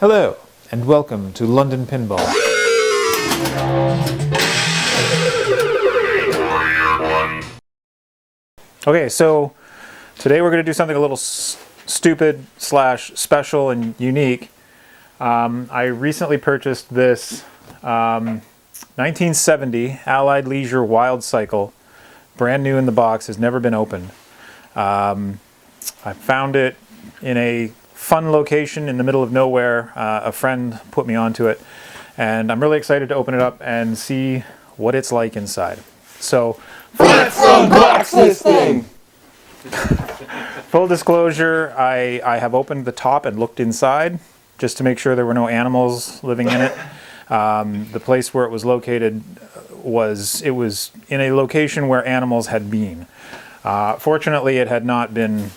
Hello, and welcome to London Pinball. Okay, so today we're going to do something a little stupid / special and unique. I recently purchased this 1970 Allied Leisure Wild Cycle, brand new in the box, has never been opened. I found it in a fun location in the middle of nowhere. A friend put me onto it, and I'm really excited to open it up and see what it's like inside. So, let's unbox this thing! Full disclosure, I have opened the top and looked inside just to make sure there were no animals living in it. The place where it was located was in a location where animals had been. Fortunately, it had not been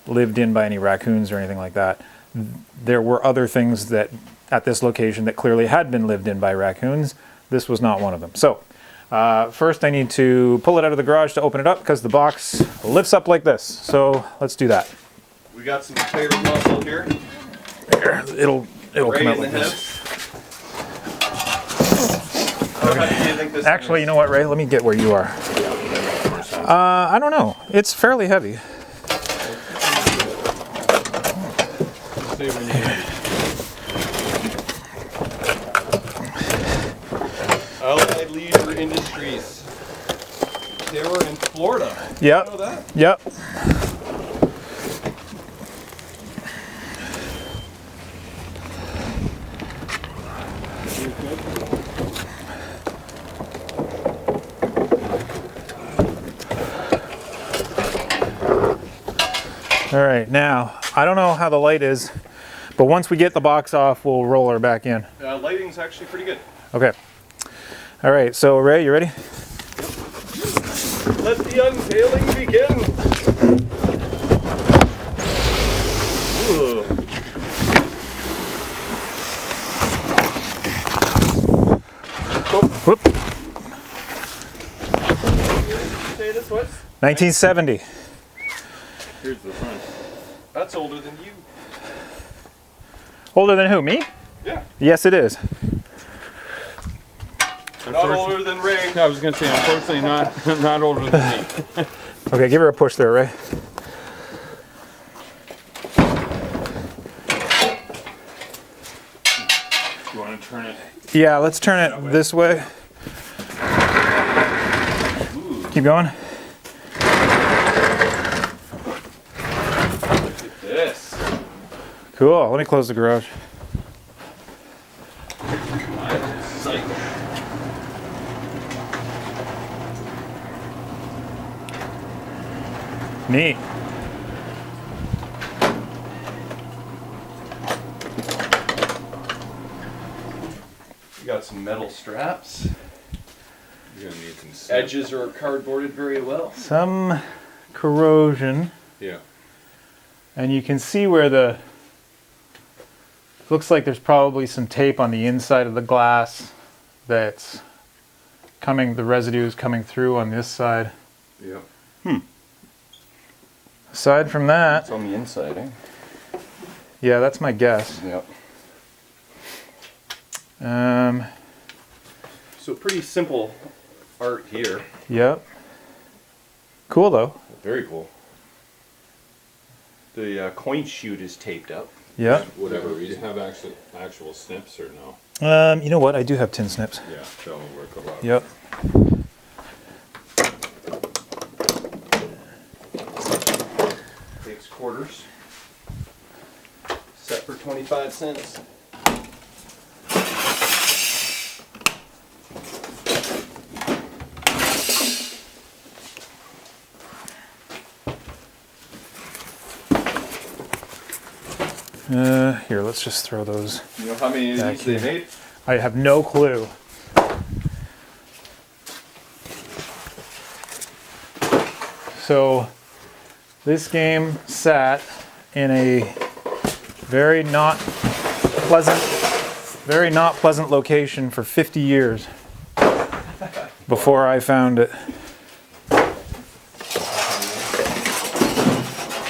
lived in by any raccoons or anything like that. There were other things that at this location that clearly had been lived in by raccoons. This was not one of them. So first I need to pull it out of the garage to open it up because the box lifts up like this. So let's do that. We got some favorite muscle here. There, it'll come out like this. Actually, you know what, Ray? Let me get where you are. I don't know. It's fairly heavy. Allied Leisure Industries. They were in Florida. Yep. You know that? Yep. All right, now, I don't know how the light is, but once we get the box off, we'll roll her back in. Lighting's actually pretty good. Okay. All right, so Ray, you ready? Let the unveiling begin. Ooh. Whoop. When did you say this was? 1970. Here's the front. That's older than you. Older than who, me? Yeah. Yes, it is. Not older than Ray. I was going to say, unfortunately, not older than me. Okay, give her a push there, Ray. You want to turn it? Yeah, let's turn it this way. Ooh. Keep going. Look at this. Cool, let me close the garage. Psycho. Neat. You got some metal straps. You're going to need some snaps. Edges are cardboarded very well. Some corrosion, Yeah. and you can see where the looks like there's probably some tape on the inside of the glass that's coming, the residue is coming through on this side. Yeah. Aside from that, It's on the inside, eh? yeah, that's my guess. Yep. Um, So pretty simple art here. yep. Cool though. Very cool. The coin chute is taped up. Yep. Whatever. You have actual snips or no? You know what? I do have tin snips. Yeah, that'll work a lot. Yep. Takes quarters. Set for 25 cents. Here, let's just throw those. You know how many of Back these they here. made? I have no clue. So, this game sat in a very not pleasant location for 50 years before I found it.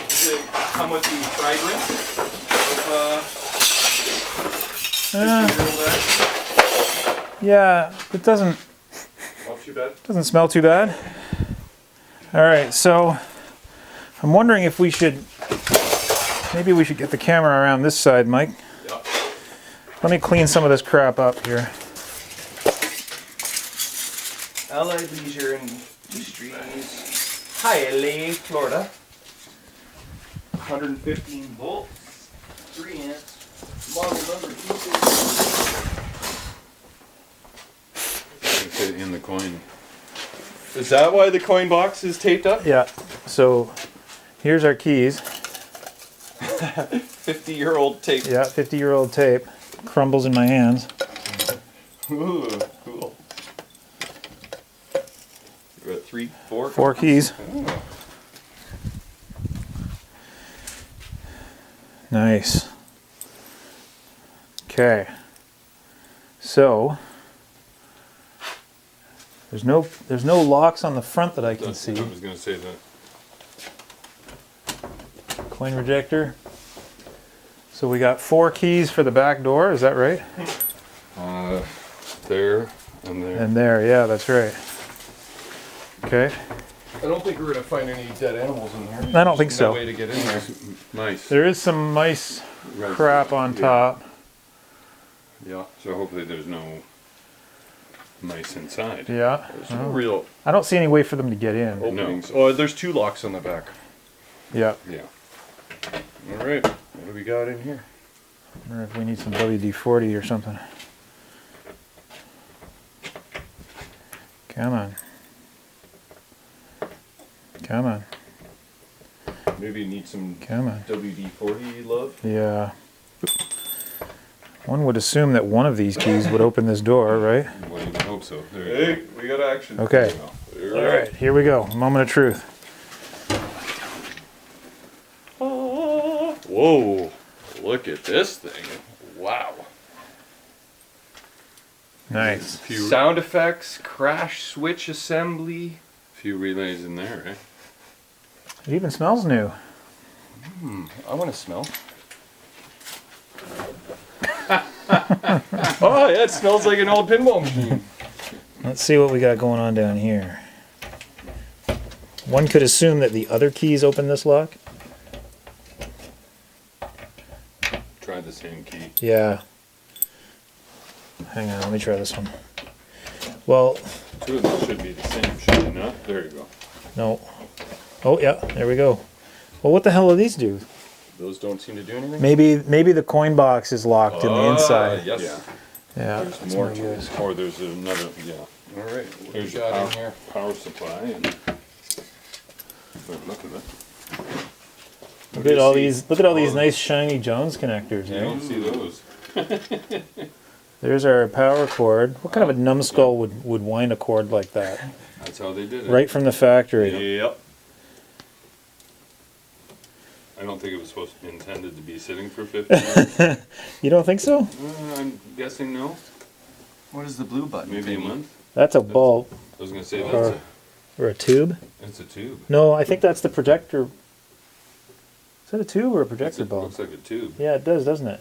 Does it come with the fragrance of Yeah, it doesn't Not too bad. smell too bad. All right, so I'm wondering if maybe we should get the camera around this side, Mike. Yeah. Let me clean some of this crap up here. Allied Leisure Industries, Hialeah, Florida. 115 volts, 3 amps, model number Fit in the coin. Is that why the coin box is taped up? Yeah, so here's our keys. 50-year-old tape. Yeah, 50-year-old tape. Crumbles in my hands. Ooh, cool. You got 3, 4? 4 keys. Oh. Nice. Okay. So there's no locks on the front that I can see. I was gonna say that. Coin rejector. So we got 4 keys for the back door, is that right? There and there. And there, yeah, that's right. Okay. I don't think we're gonna find any dead animals in here. I don't think so. No way to get in there. Nice. There is some mice Right. crap on top. Yeah. So hopefully there's no mice inside. Yeah. There's no real I don't see any way for them to get in. openings. Oh, there's 2 locks on the back. Yeah. Yeah. All right. What do we got in here? I wonder if we need some WD-40 or something. Come on. Come on. Maybe you need some Come on. WD-40, love. Yeah. One would assume that one of these keys would open this door, right? Well, you would hope so. There you Hey, we got action. Okay. go. All right, here we go. Moment of truth. Whoa! Look at this thing. Wow. Nice. Sound effects, crash switch assembly. Few relays in there, eh? It even smells new. I want to smell. Oh, yeah, it smells like an old pinball machine. Let's see what we got going on down here. One could assume that the other keys open this lock. Try the same key. Yeah. Hang on, let me try this one. Well, 2 of them should be the same, should they not? There you go. no. Oh, yeah, there we go. Well, what the hell do these do? Those don't seem to do anything. Maybe the coin box is locked in the inside. Yes. Yeah. Yeah. There's that's more my to guess. Or there's another, yeah. All right. What do we Here's the got power, in here? power supply and. Look at that. Look at all these. Look at all these nice shiny Jones connectors. You Eh? don't see those. There's our power cord. What kind of a numbskull would wind a cord like that? That's how they did it. Right from the factory. Yep. I don't think it was intended to be sitting for 50 years. You don't think so? I'm guessing no. What is the blue button? Maybe a month. That's a bulb I was gonna say or a tube. it's a tube. No, I think that's the projector. Is that a tube or a projector bulb? Looks like a tube. Yeah, it does, doesn't it?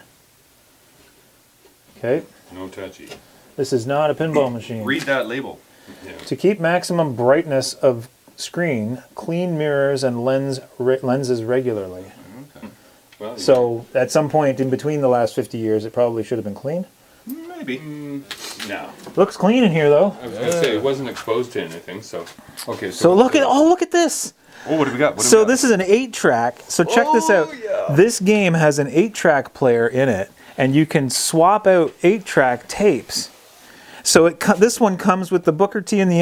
Okay. No touchy. This is not a pinball machine. Read that label. Yeah. To keep maximum brightness of screen, clean mirrors and lenses regularly. Okay. Well, So at some point in between the last 50 years, it probably should have been cleaned. Maybe. no. Looks clean in here though. I was gonna say it wasn't exposed to anything, so. Okay. So look at this. Oh, what do we got? What do we So got? this is an 8-track. So check this Oh, out. yeah. This game has an 8-track player in it, and you can swap out 8-track tapes. So this one comes with the Booker T and the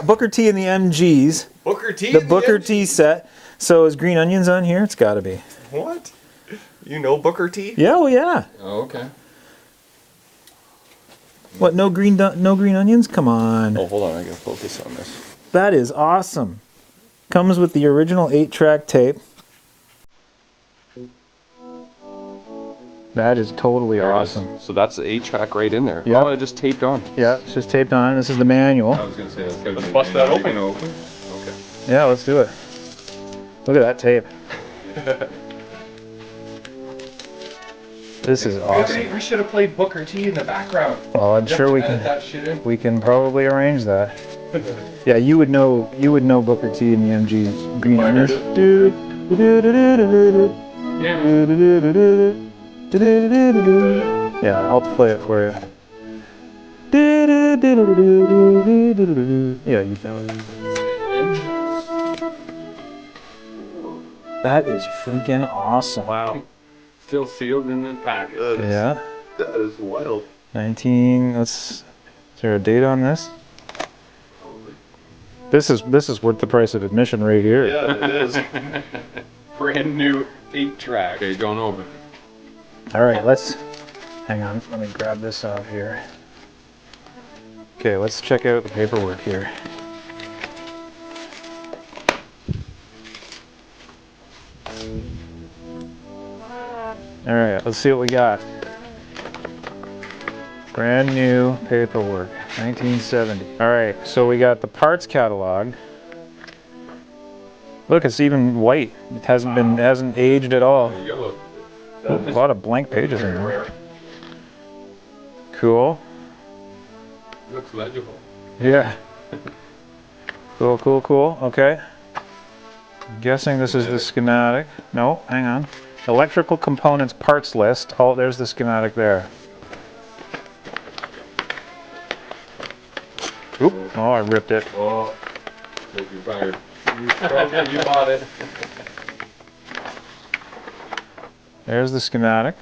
Booker T and the MGs, Booker T. the and Booker MG? T set. So is Green Onions on here? It's got to be. What? You know Booker T? Yeah, oh yeah. Oh, okay. What? No green onions? Come on. Oh, hold on. I gotta focus on this. That is awesome. Comes with the original 8-track tape. That is totally awesome. So that's the 8-track right in there. Yeah. Oh, it just taped on. Yeah, it's just taped on. This is the manual. I was gonna say Let's bust that open. Okay. Yeah, let's do it. Look at that tape. This is awesome. We should have played Booker T in the background. Well, I'm sure we Edit can. that shit in. We can probably arrange that. Yeah, you would know Booker T and the MG's Green Hunters. Yeah, I'll play it for you. Yeah, you know. That is freaking awesome. Wow. Still sealed and then packaged. Yeah. That is wild. 19, is there a date on this? This is worth the price of admission right here. Yeah, it is. Brand new 8-track. Okay, going over. All right, hang on, let me grab this off here. Okay, let's check out the paperwork here. All right, let's see what we got. Brand new paperwork, 1970. All right, so we got the parts catalog. Look, it's even white. It hasn't aged at all. There you go. A lot of blank pages in there. Cool. Looks legible. Yeah. Cool, cool, cool. Okay. I'm guessing this is the schematic. No, hang on. Electrical components parts list. Oh, there's the schematic there. Oop. Oh, I ripped it. Oh, take you fired. You bought it. There's the schematic.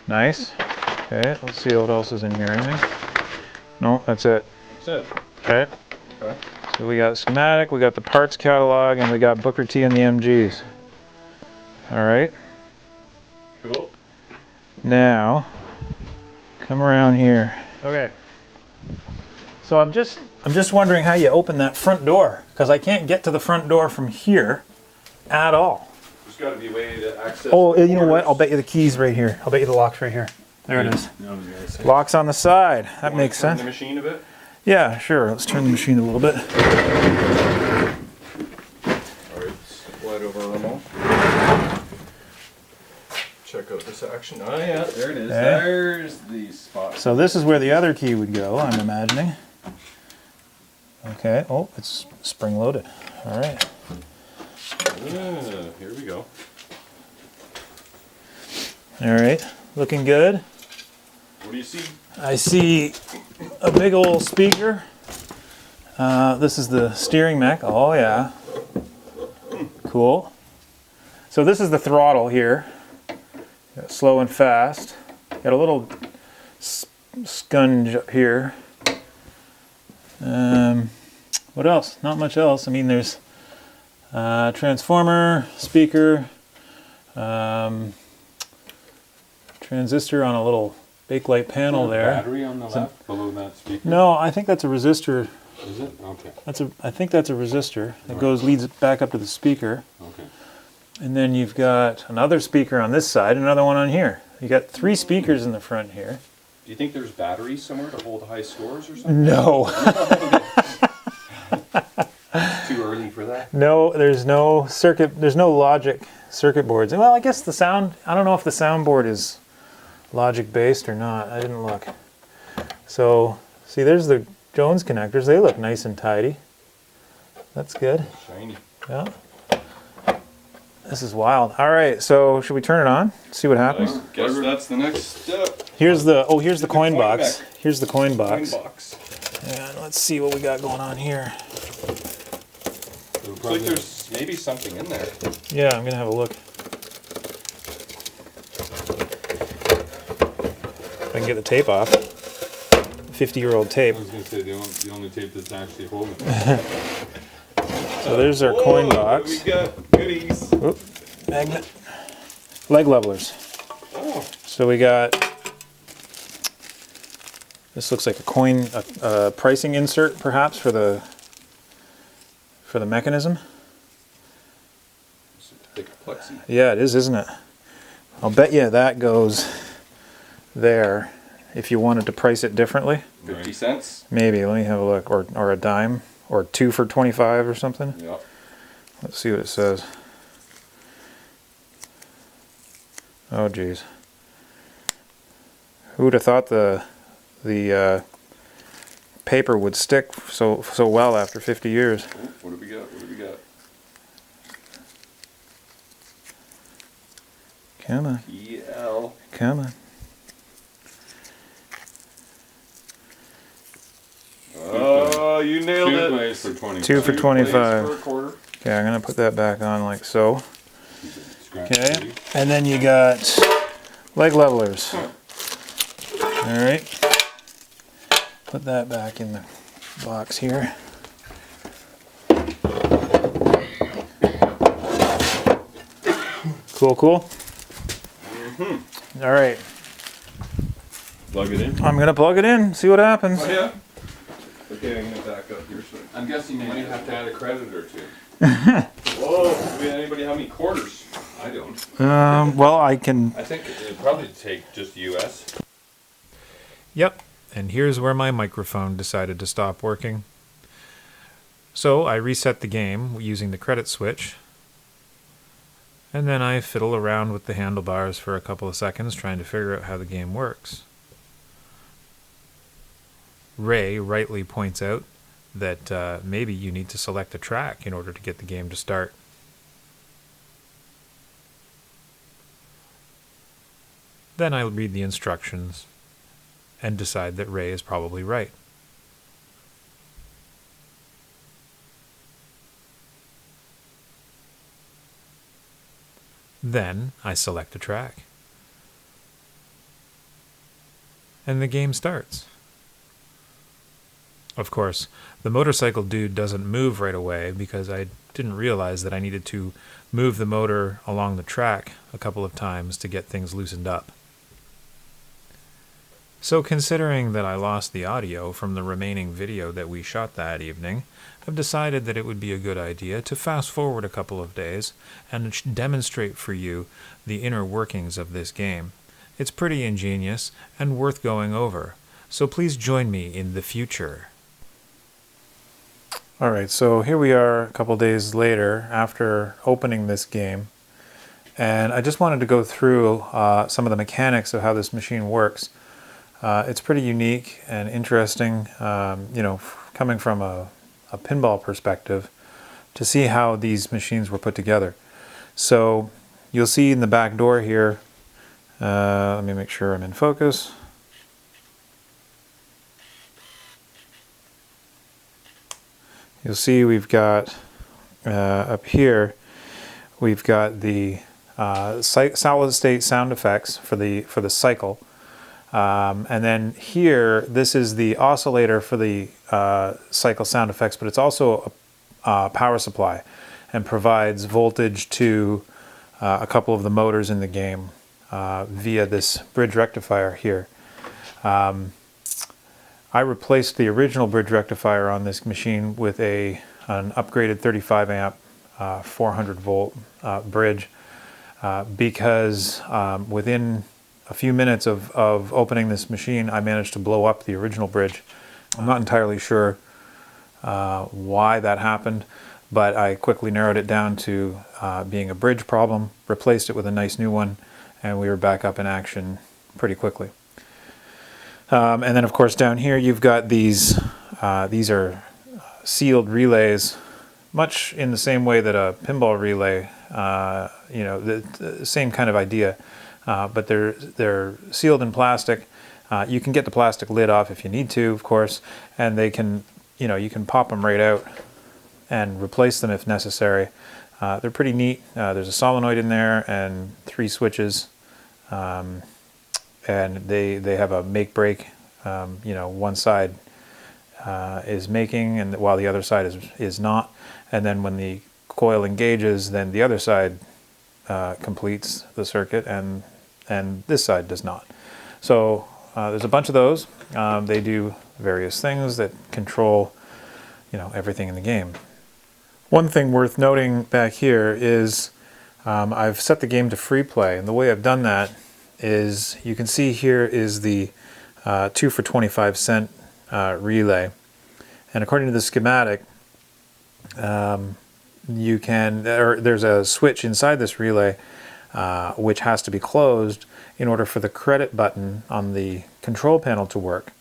Nice. Okay, let's see what else is in here. Anything? No, that's it. That's it. Okay. Okay. So we got schematic, we got the parts catalog, and we got Booker T and the MGs. All right. Cool. Now, come around here. Okay. So I'm just wondering how you open that front door, because I can't get to the front door from here at all. There's got to be a way to access. Oh, you know what? I'll bet you the key's right here. I'll bet you the lock's right here. There it is. Lock's on the side. That makes Turn sense. the machine a bit. Yeah, sure. Let's turn the machine a little bit. All right, slide over a remote. Check out this action. Oh yeah, there it is. Okay. There's the spot. So this is where the other key would go, I'm imagining. Okay. Oh, it's spring loaded. All right. Here we go. All right. Looking good. What do you see? I see a big old speaker. This is the steering mech. Oh yeah. Cool. So this is the throttle here. Got slow and fast. Got a little scunge up here. What else? Not much else. I mean, there's transformer, speaker, transistor on a little bakelite panel there. Battery on the left below that speaker. No, I think that's a resistor. Is it? Okay. I think that's a resistor that leads back up to the speaker. Okay. And then you've got another speaker on this side, another one on here. You got 3 speakers in the front here. Do you think there's batteries somewhere to hold high scores or something? No. Too early for that? No, there's no logic circuit boards. Well, I guess I don't know if the soundboard is logic based or not. I didn't look. So, see, there's the Jones connectors. They look nice and tidy. That's good. Shiny. Yeah. This is wild. All right, so should we turn it on? See what I happens? guess that's the next step. Here's the coin coin box. back. Here's the coin box. Box. And let's see what we got going on here. Looks like there's maybe something in there. Yeah, I'm gonna have a look. If I can get the tape off. 50-year-old tape. I was going to say the only tape that's actually holding it. So there's our coin box. We got goodies. Oop, magnet. Leg levelers. Oh, So we got, this looks like a coin, a pricing insert perhaps for the mechanism. some thick plexi. Yeah, it is, isn't it? I'll bet you that goes there if you wanted to price it differently. 50 cents. Maybe, let me have a look, or a dime, or 2 for 25 or something. Yep. Let's see what it says. Oh geez. Who would have thought the paper would stick so well after 50 years? Oh, what do we got? What do we got? Come on, PL. come on. Oh, you nailed Two it. plays for 25. 2 for 25. For a quarter. Okay, I'm gonna put that back on like so. Scratch Okay, duty. and then you got leg levelers. All right, put that back in the box here. Cool. All right, Plug it in. I'm gonna plug it in, see what happens. Oh, yeah. Okay, I'm gonna back up here. So. I'm guessing you might have to add a credit or two. Whoa, do anybody have any quarters? I don't. Well, I can. I think it'd probably take just US. Yep, and here's where my microphone decided to stop working. So I reset the game using the credit switch, and then I fiddle around with the handlebars for a couple of seconds trying to figure out how the game works. Ray rightly points out that maybe you need to select a track in order to get the game to start. Then I read the instructions and decide that Ray is probably right. Then I select a track. And the game starts. Of course, the motorcycle dude doesn't move right away because I didn't realize that I needed to move the motor along the track a couple of times to get things loosened up. So considering that I lost the audio from the remaining video that we shot that evening, I've decided that it would be a good idea to fast forward a couple of days and demonstrate for you the inner workings of this game. It's pretty ingenious and worth going over, so please join me in the future. Alright, so here we are a couple days later after opening this game, and I just wanted to go through some of the mechanics of how this machine works. It's pretty unique and interesting, coming from a pinball perspective, to see how these machines were put together. So you'll see in the back door here, let me make sure I'm in focus. You'll see we've got up here, we've got the solid state sound effects for the cycle. And then here, this is the oscillator for the cycle sound effects, but it's also a power supply and provides voltage to a couple of the motors in the game via this bridge rectifier here. I replaced the original bridge rectifier on this machine with an upgraded 35 amp 400 volt bridge because within a few minutes of opening this machine, I managed to blow up the original bridge. I'm not entirely sure why that happened, but I quickly narrowed it down to being a bridge problem, replaced it with a nice new one, and we were back up in action pretty quickly. And then of course down here you've got these are sealed relays, much in the same way that a pinball relay, the same kind of idea. But they're sealed in plastic. You can get the plastic lid off if you need to, of course, and they can, you can pop them right out and replace them if necessary. They're pretty neat. There's a solenoid in there and 3 switches, and they have a make break. One side is making, and while the other side is not. And then when the coil engages, then the other side completes the circuit, and this side does not. So there's a bunch of those. They do various things that control, everything in the game. One thing worth noting back here is I've set the game to free play, and the way I've done that is you can see here is the 2 for 25 cent relay, and according to the schematic, there's a switch inside this relay which has to be closed in order for the credit button on the control panel to work.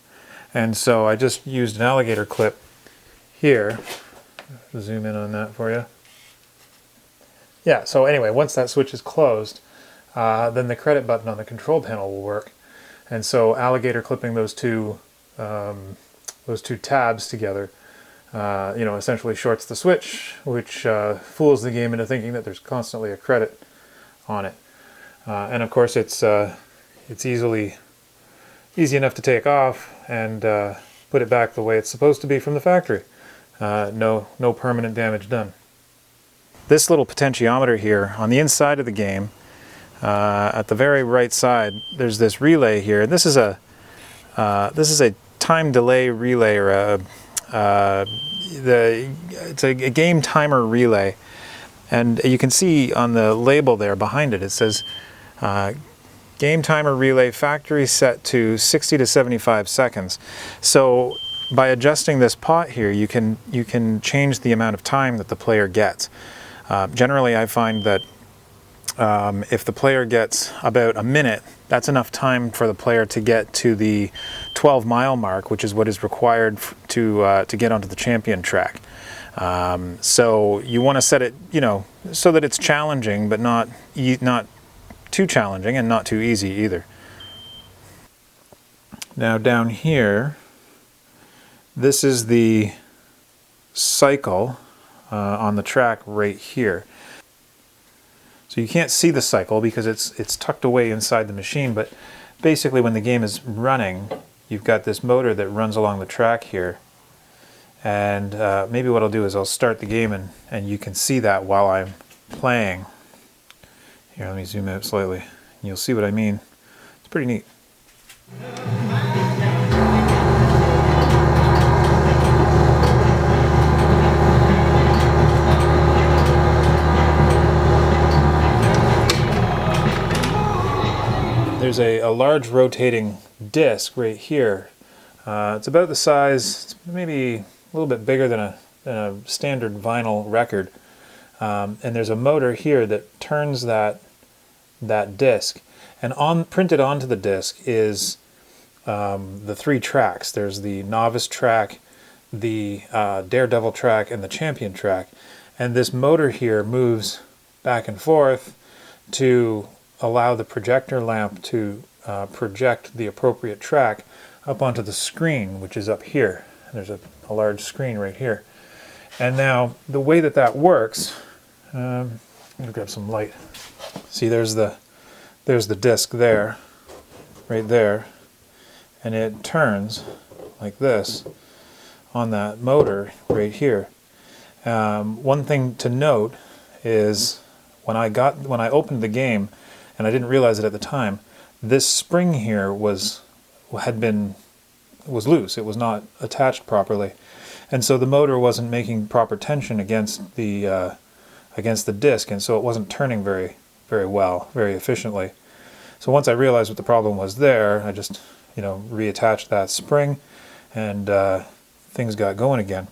And so I just used an alligator clip here. Zoom in on that for you. Yeah, so anyway, once that switch is closed, then the credit button on the control panel will work. And so alligator clipping those two tabs together, essentially shorts the switch, which fools the game into thinking that there's constantly a credit on it. And of course, it's easy enough to take off and put it back the way it's supposed to be from the factory. No permanent damage done. This little potentiometer here on the inside of the game, at the very right side, there's this relay here. This is a time delay relay, or it's a game timer relay, and you can see on the label there behind it, it says game timer relay factory set to 60 to 75 seconds. So by adjusting this pot here, you can change the amount of time that the player gets. Generally, I find that if the player gets about a minute, that's enough time for the player to get to the 12-mile mark, which is what is required to get onto the champion track. So you want to set it, so that it's challenging, but not too challenging and not too easy either. Now down here, this is the cycle on the track right here. So you can't see the cycle because it's tucked away inside the machine, but basically when the game is running, you've got this motor that runs along the track here. And maybe what I'll do is I'll start the game and you can see that while I'm playing. Here, let me zoom out slightly, and you'll see what I mean. It's pretty neat. There's a large rotating disc right here. It's about the size, it's maybe a little bit bigger than a standard vinyl record. And there's a motor here that turns that disc. And printed onto the disc is the 3 tracks. There's the novice track, the daredevil track, and the champion track. And this motor here moves back and forth to allow the projector lamp to project the appropriate track up onto the screen, which is up here. There's a large screen right here. And now the way that works, I'm going to grab some light. See, there's the disc there, right there, and it turns like this on that motor right here. One thing to note is when I opened the game, and I didn't realize it at the time, this spring here was loose. It was not attached properly, and so the motor wasn't making proper tension against the disc, and so it wasn't turning very well, very efficiently. So once I realized what the problem was there, I just reattached that spring, and things got going again.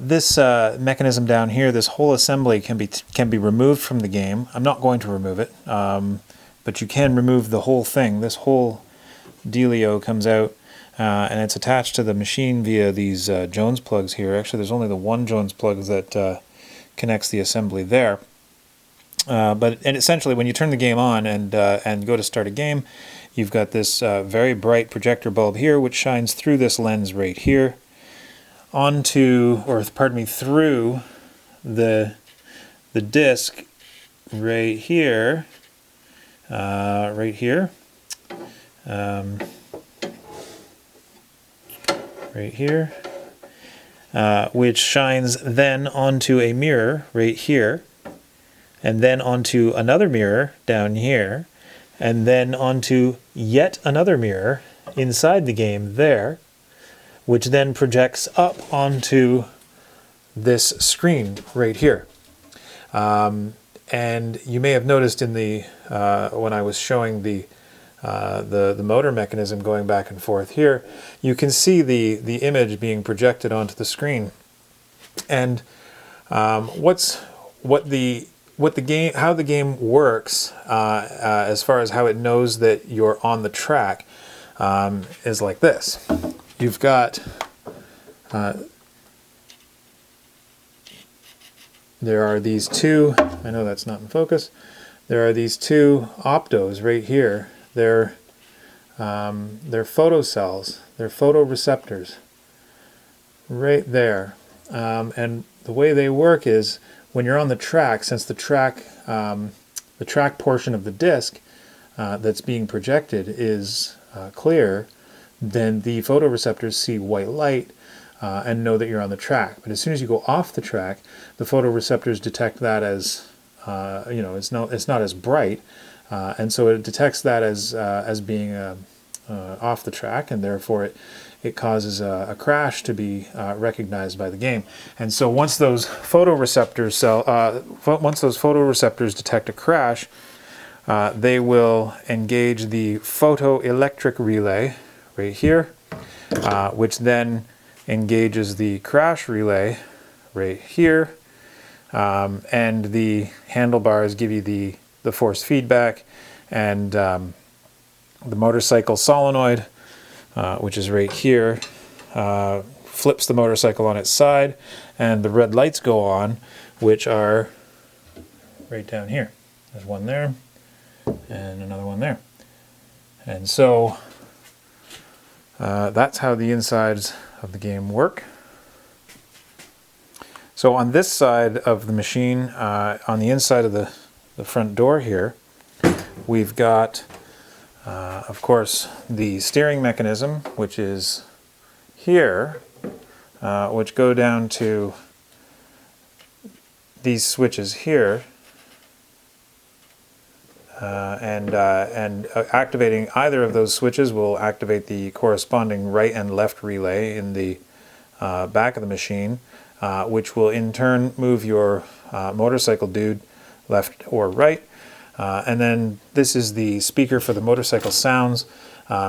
This mechanism down here, this whole assembly can be removed from the game. I'm not going to remove it, but you can remove the whole thing. This whole dealio comes out, and it's attached to the machine via these Jones plugs here. Actually, there's only the one Jones plug that connects the assembly there. And essentially, when you turn the game on and go to start a game, you've got this very bright projector bulb here, which shines through this lens right here, through the disc right here, right here, which shines then onto a mirror right here, and then onto another mirror down here, and then onto yet another mirror inside the game there, which then projects up onto this screen right here. And you may have noticed in the when I was showing the motor mechanism going back and forth here, you can see the image being projected onto the screen. And what the how the game works, as far as how it knows that you're on the track, is like this. You've got there are these two. I know that's not in focus. There are these two optos right here. They're photocells. They're photoreceptors right there. And the way they work is when you're on the track, since the track portion of the disc that's being projected is clear, then the photoreceptors see white light and know that you're on the track. But as soon as you go off the track, the photoreceptors detect that as it's not as bright, and so it detects that as being off the track, and therefore it causes a crash to be recognized by the game. And so once those photoreceptors detect a crash, they will engage the photoelectric relay right here, which then engages the crash relay right here, and the handlebars give you the force feedback, and the motorcycle solenoid, which is right here, flips the motorcycle on its side, and the red lights go on, which are right down here. There's one there, and another one there. And so that's how the insides of the game work. So on this side of the machine, on the inside of the front door here, we've got of course the steering mechanism, which is here, which go down to these switches here, and activating either of those switches will activate the corresponding right and left relay in the back of the machine, which will in turn move your motorcycle dude left or right. And then this is the speaker for the motorcycle sounds.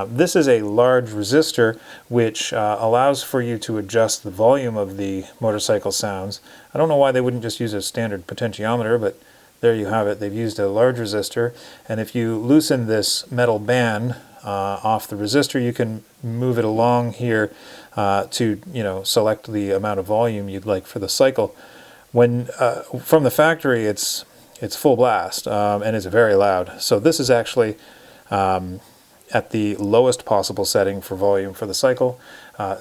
This is a large resistor which allows for you to adjust the volume of the motorcycle sounds. I don't know why they wouldn't just use a standard potentiometer, but there you have it. They've used a large resistor, and if you loosen this metal band off the resistor, you can move it along here to select the amount of volume you'd like for the cycle. When from the factory, it's full blast, and it's very loud. So this is actually at the lowest possible setting for volume for the cycle.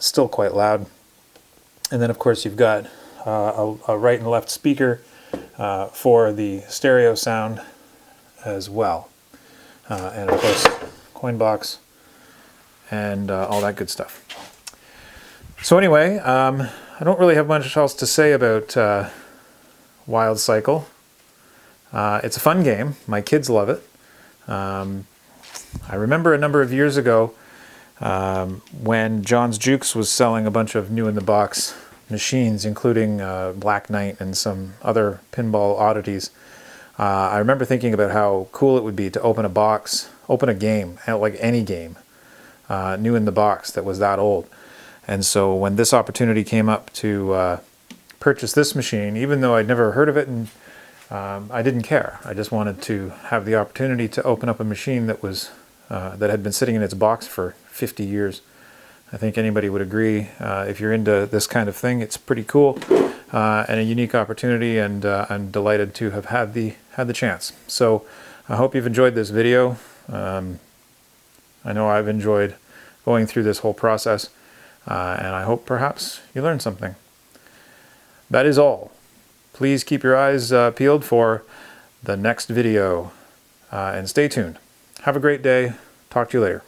Still quite loud. And then of course you've got a right and left speaker for the stereo sound as well. And of course coin box and all that good stuff. So anyway, I don't really have much else to say about Wild Cycle. It's a fun game. My kids love it. I remember a number of years ago when John's Jukes was selling a bunch of new-in-the-box machines, including Black Knight and some other pinball oddities. I remember thinking about how cool it would be to open a game, like any game, new in the box that was that old. And so when this opportunity came up to purchase this machine, even though I'd never heard of it, and I didn't care. I just wanted to have the opportunity to open up a machine that was that had been sitting in its box for 50 years. I think anybody would agree. If you're into this kind of thing, it's pretty cool and a unique opportunity, and I'm delighted to have had the chance. So I hope you've enjoyed this video. I know I've enjoyed going through this whole process, and I hope perhaps you learned something. That is all. Please keep your eyes peeled for the next video, and stay tuned. Have a great day. Talk to you later.